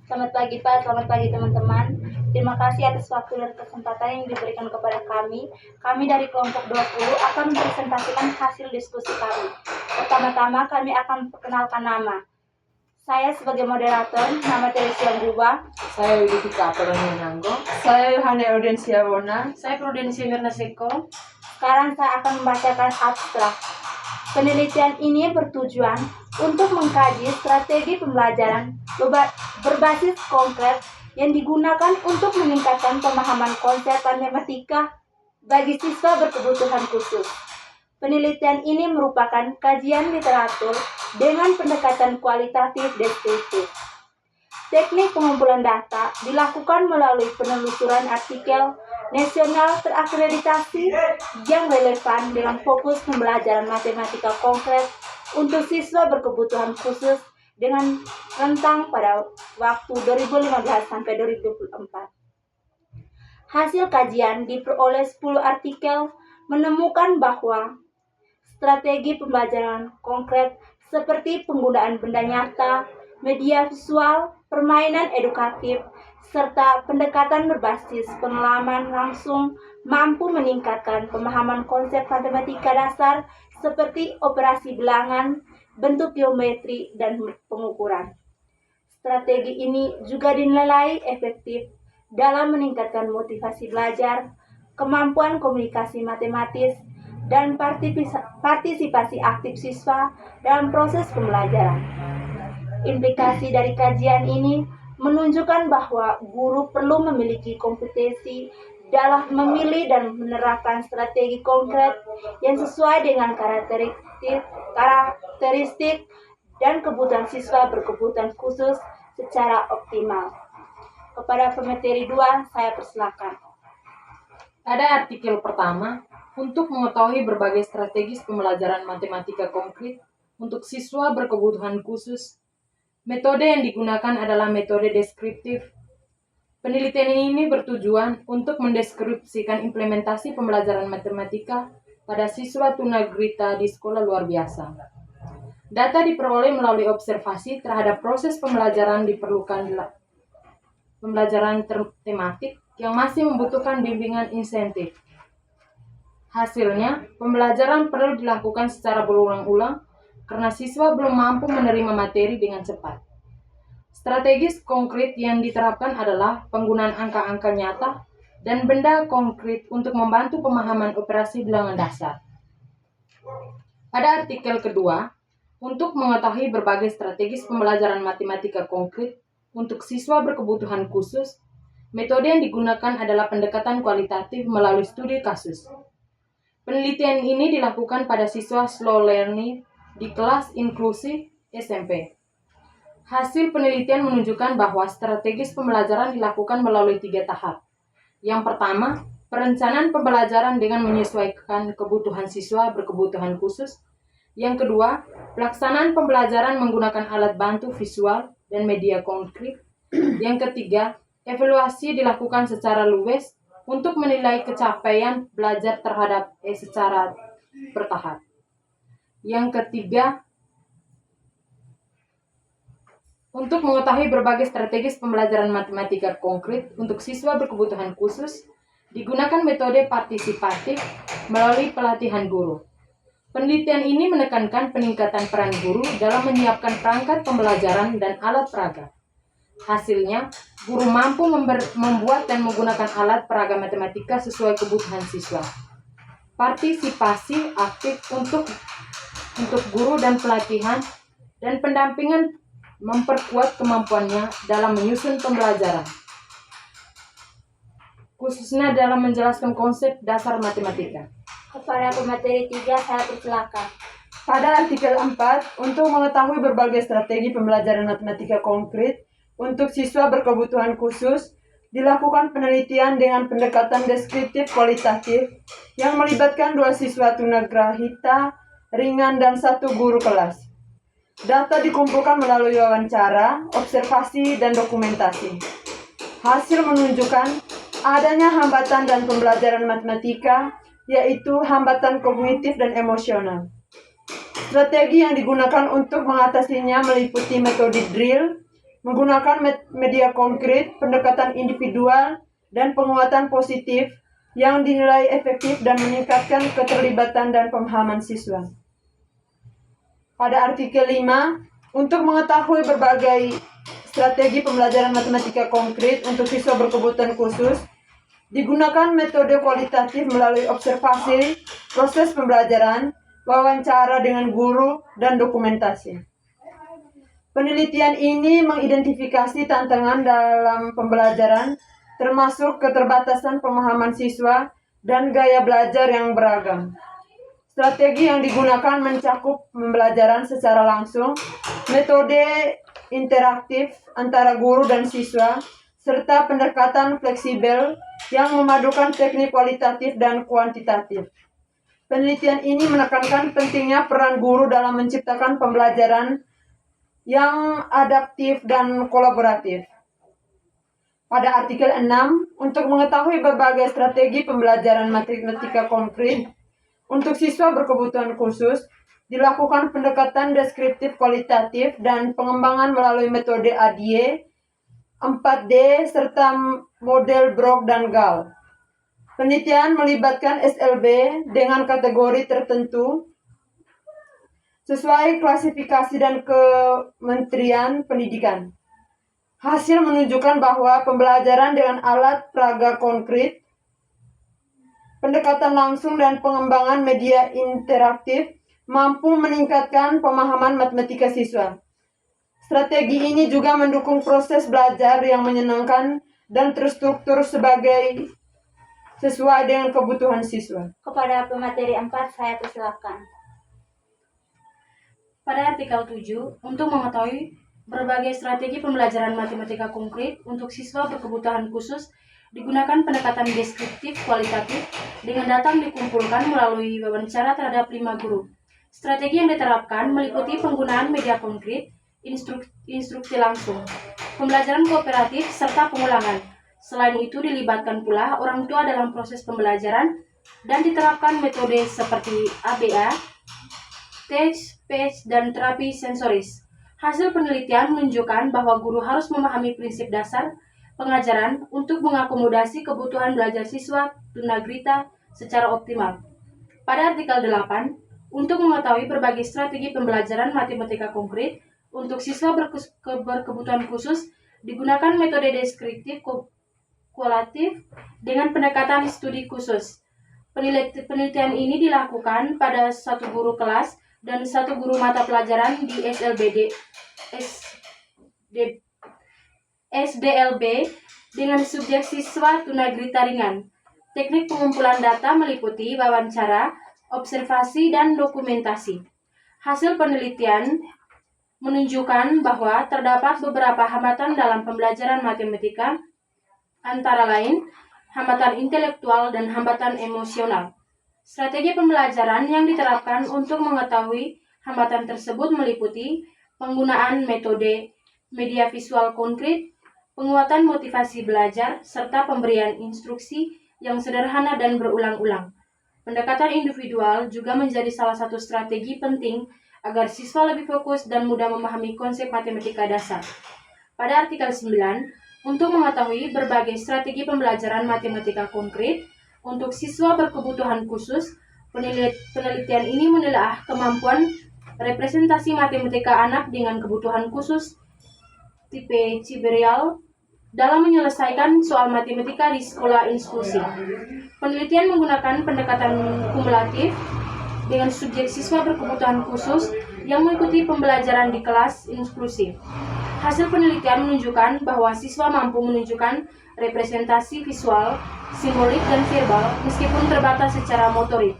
Selamat pagi Pak, selamat pagi teman-teman. Terima kasih atas waktu dan kesempatan yang diberikan kepada kami. Kami dari kelompok 20 akan mempresentasikan hasil diskusi kami. Pertama-tama kami akan perkenalkan nama. Saya sebagai moderator, nama Teresia Guba. Saya Widika Apolonio. Saya Yohane Audensia Wona. Saya Prudensia Mirna Seko. Sekarang saya akan membacakan abstrak. Penelitian ini bertujuan untuk mengkaji strategi pembelajaran berbasis konkret yang digunakan untuk meningkatkan pemahaman konsep matematika bagi siswa berkebutuhan khusus. Penelitian ini merupakan kajian literatur dengan pendekatan kualitatif deskriptif. Teknik pengumpulan data dilakukan melalui penelusuran artikel nasional terakreditasi yang relevan dengan fokus pembelajaran matematika konkret untuk siswa berkebutuhan khusus dengan rentang pada waktu 2015 sampai 2024. Hasil kajian diperoleh 10 artikel menemukan bahwa strategi pembelajaran konkret seperti penggunaan benda nyata, media visual, permainan edukatif, serta pendekatan berbasis pengalaman langsung mampu meningkatkan pemahaman konsep matematika dasar seperti operasi bilangan, bentuk geometri, dan pengukuran. Strategi ini juga dinilai efektif dalam meningkatkan motivasi belajar, kemampuan komunikasi matematis, dan partisipasi aktif siswa dalam proses pembelajaran. Implikasi dari kajian ini menunjukkan bahwa guru perlu memiliki kompetensi dalam memilih dan menerapkan strategi konkret yang sesuai dengan karakteristik dan kebutuhan siswa berkebutuhan khusus secara optimal. Kepada pemateri 2, saya persilakan. Pada artikel pertama, untuk mengetahui berbagai strategis pembelajaran matematika konkret untuk siswa berkebutuhan khusus, metode yang digunakan adalah metode deskriptif. Penelitian ini bertujuan untuk mendeskripsikan implementasi pembelajaran matematika pada siswa tunagrita di sekolah luar biasa. Data diperoleh melalui observasi terhadap proses pembelajaran pembelajaran tematik yang masih membutuhkan bimbingan insentif. Hasilnya, pembelajaran perlu dilakukan secara berulang-ulang karena siswa belum mampu menerima materi dengan cepat. Strategis konkret yang diterapkan adalah penggunaan angka-angka nyata dan benda konkret untuk membantu pemahaman operasi bilangan dasar. Pada artikel kedua, untuk mengetahui berbagai strategis pembelajaran matematika konkret untuk siswa berkebutuhan khusus, metode yang digunakan adalah pendekatan kualitatif melalui studi kasus. Penelitian ini dilakukan pada siswa slow learning di kelas inklusi SMP. Hasil penelitian menunjukkan bahwa strategis pembelajaran dilakukan melalui 3 tahap. Yang pertama, perencanaan pembelajaran dengan menyesuaikan kebutuhan siswa berkebutuhan khusus. Yang kedua, pelaksanaan pembelajaran menggunakan alat bantu visual dan media konkret. Yang ketiga, evaluasi dilakukan secara luas untuk menilai capaian belajar terhadap secara bertahap. Yang ketiga, untuk mengetahui berbagai strategis pembelajaran matematika konkret untuk siswa berkebutuhan khusus, digunakan metode partisipatif melalui pelatihan guru. Penelitian ini menekankan peningkatan peran guru dalam menyiapkan perangkat pembelajaran dan alat peraga. Hasilnya, guru mampu membuat dan menggunakan alat peraga matematika sesuai kebutuhan siswa. Partisipasi aktif untuk guru dan pelatihan dan pendampingan memperkuat kemampuannya dalam menyusun pembelajaran, khususnya dalam menjelaskan konsep dasar matematika. Kepada pemateri 3, saya persilakan. Pada artikel 4, untuk mengetahui berbagai strategi pembelajaran matematika konkret untuk siswa berkebutuhan khusus, dilakukan penelitian dengan pendekatan deskriptif kualitatif yang melibatkan 2 siswa tunagrahita ringan dan 1 guru kelas. Data dikumpulkan melalui wawancara, observasi, dan dokumentasi. Hasil menunjukkan adanya hambatan dan pembelajaran matematika, yaitu hambatan kognitif dan emosional. Strategi yang digunakan untuk mengatasinya meliputi metode drill, menggunakan media konkret, pendekatan individual, dan penguatan positif yang dinilai efektif dan meningkatkan keterlibatan dan pemahaman siswa. Pada artikel 5, untuk mengetahui berbagai strategi pembelajaran matematika konkret untuk siswa berkebutuhan khusus, digunakan metode kualitatif melalui observasi, proses pembelajaran, wawancara dengan guru, dan dokumentasi. Penelitian ini mengidentifikasi tantangan dalam pembelajaran, termasuk keterbatasan pemahaman siswa dan gaya belajar yang beragam. Strategi yang digunakan mencakup pembelajaran secara langsung, metode interaktif antara guru dan siswa, serta pendekatan fleksibel yang memadukan teknik kualitatif dan kuantitatif. Penelitian ini menekankan pentingnya peran guru dalam menciptakan pembelajaran yang adaptif dan kolaboratif. Pada artikel 6, untuk mengetahui berbagai strategi pembelajaran matematika konkret untuk siswa berkebutuhan khusus, dilakukan pendekatan deskriptif kualitatif dan pengembangan melalui metode ADIE, 4D, serta model Brock dan Gall. Penelitian melibatkan SLB dengan kategori tertentu sesuai klasifikasi dan Kementerian Pendidikan. Hasil menunjukkan bahwa pembelajaran dengan alat peraga konkret, pendekatan langsung, dan pengembangan media interaktif mampu meningkatkan pemahaman matematika siswa. Strategi ini juga mendukung proses belajar yang menyenangkan dan terstruktur sesuai dengan kebutuhan siswa. Kepada pemateri 4, saya persilakan. Pada artikel 7, untuk mengetahui berbagai strategi pembelajaran matematika konkret untuk siswa berkebutuhan khusus, digunakan pendekatan deskriptif kualitatif dengan data yang dikumpulkan melalui wawancara terhadap 5 guru. Strategi yang diterapkan meliputi penggunaan media konkret, instruksi langsung, pembelajaran kooperatif, serta pengulangan. Selain itu, dilibatkan pula orang tua dalam proses pembelajaran dan diterapkan metode seperti ABA, text, speech, dan terapi sensoris. Hasil penelitian menunjukkan bahwa guru harus memahami prinsip dasar pengajaran untuk mengakomodasi kebutuhan belajar siswa tunagrita secara optimal. Pada artikel 8, untuk mengetahui berbagai strategi pembelajaran matematika konkret untuk siswa berkebutuhan khusus, digunakan metode deskriptif kualitatif dengan pendekatan studi khusus. Penelitian ini dilakukan pada satu guru kelas dan satu guru mata pelajaran di SDLB dengan subjek siswa tunagrita ringan. Teknik pengumpulan data meliputi wawancara, observasi, dan dokumentasi. Hasil penelitian menunjukkan bahwa terdapat beberapa hambatan dalam pembelajaran matematika, antara lain hambatan intelektual dan hambatan emosional. Strategi pembelajaran yang diterapkan untuk mengetahui hambatan tersebut meliputi penggunaan metode media visual konkret, penguatan motivasi belajar, serta pemberian instruksi yang sederhana dan berulang-ulang. Pendekatan individual juga menjadi salah satu strategi penting agar siswa lebih fokus dan mudah memahami konsep matematika dasar. Pada artikel 9, untuk mengetahui berbagai strategi pembelajaran matematika konkret untuk siswa berkebutuhan khusus, penelitian ini menelaah kemampuan representasi matematika anak dengan kebutuhan khusus tipe Ciberial dalam menyelesaikan soal matematika di sekolah inklusi. Penelitian menggunakan pendekatan kumulatif dengan subjek siswa berkebutuhan khusus yang mengikuti pembelajaran di kelas inklusif. Hasil penelitian menunjukkan bahwa siswa mampu menunjukkan representasi visual, simbolik, dan verbal meskipun terbatas secara motorik.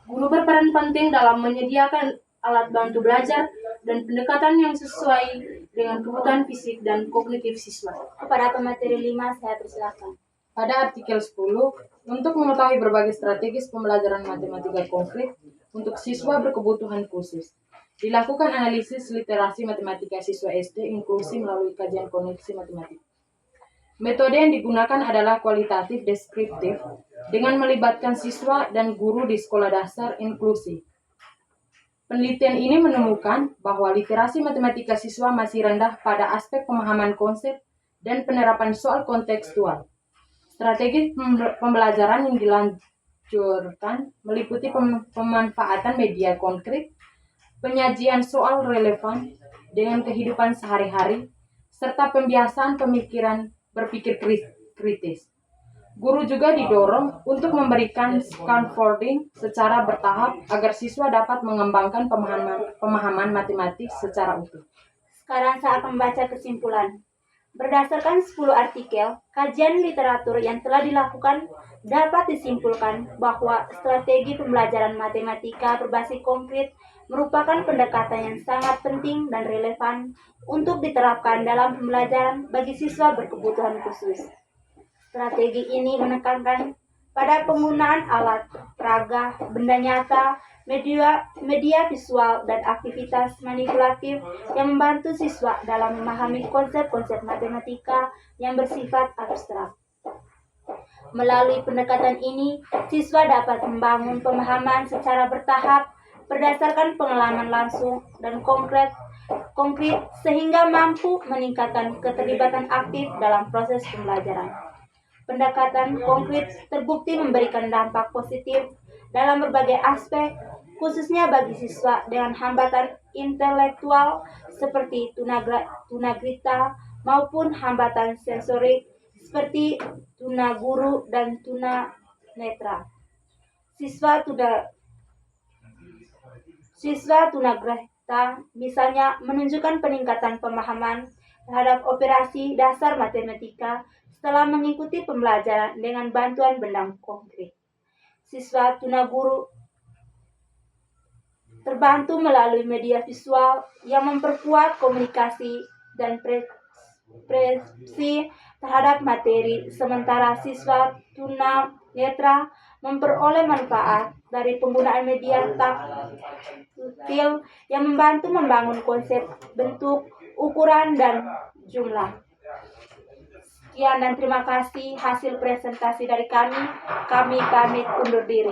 Guru berperan penting dalam menyediakan alat bantu belajar dan pendekatan yang sesuai dengan kebutuhan fisik dan kognitif siswa. Kepada pemateri 5, saya persilakan. Pada artikel 10, untuk mengetahui berbagai strategis pembelajaran matematika konkret untuk siswa berkebutuhan khusus, dilakukan analisis literasi matematika siswa SD inklusi melalui kajian koneksi matematika. Metode yang digunakan adalah kualitatif deskriptif dengan melibatkan siswa dan guru di sekolah dasar inklusi. Penelitian ini menemukan bahwa literasi matematika siswa masih rendah pada aspek pemahaman konsep dan penerapan soal kontekstual. Strategi pembelajaran yang dilanjutkan meliputi pemanfaatan media konkret, penyajian soal relevan dengan kehidupan sehari-hari, serta pembiasaan pemikiran berpikir kritis. Guru juga didorong untuk memberikan scaffolding secara bertahap agar siswa dapat mengembangkan pemahaman matematik secara utuh. Sekarang saat membaca kesimpulan. Berdasarkan 10 artikel, kajian literatur yang telah dilakukan dapat disimpulkan bahwa strategi pembelajaran matematika berbasis konkret merupakan pendekatan yang sangat penting dan relevan untuk diterapkan dalam pembelajaran bagi siswa berkebutuhan khusus. Strategi ini menekankan pada penggunaan alat peraga, benda nyata, media visual, dan aktivitas manipulatif yang membantu siswa dalam memahami konsep-konsep matematika yang bersifat abstrak. Melalui pendekatan ini, siswa dapat membangun pemahaman secara bertahap berdasarkan pengalaman langsung dan konkret sehingga mampu meningkatkan keterlibatan aktif dalam proses pembelajaran. Pendekatan konkret terbukti memberikan dampak positif dalam berbagai aspek, khususnya bagi siswa dengan hambatan intelektual seperti tunagrita maupun hambatan sensorik seperti tunaguru dan tunanetra. Siswa tunagrahita misalnya menunjukkan peningkatan pemahaman terhadap operasi dasar matematika setelah mengikuti pembelajaran dengan bantuan benda konkret. Siswa tunaguru terbantu melalui media visual yang memperkuat komunikasi dan persepsi terhadap materi, sementara siswa tunanetra memperoleh manfaat dari penggunaan media taktil yang membantu membangun konsep bentuk, ukuran, dan jumlah. Sekian dan terima kasih hasil presentasi dari kami. Kami pamit undur diri.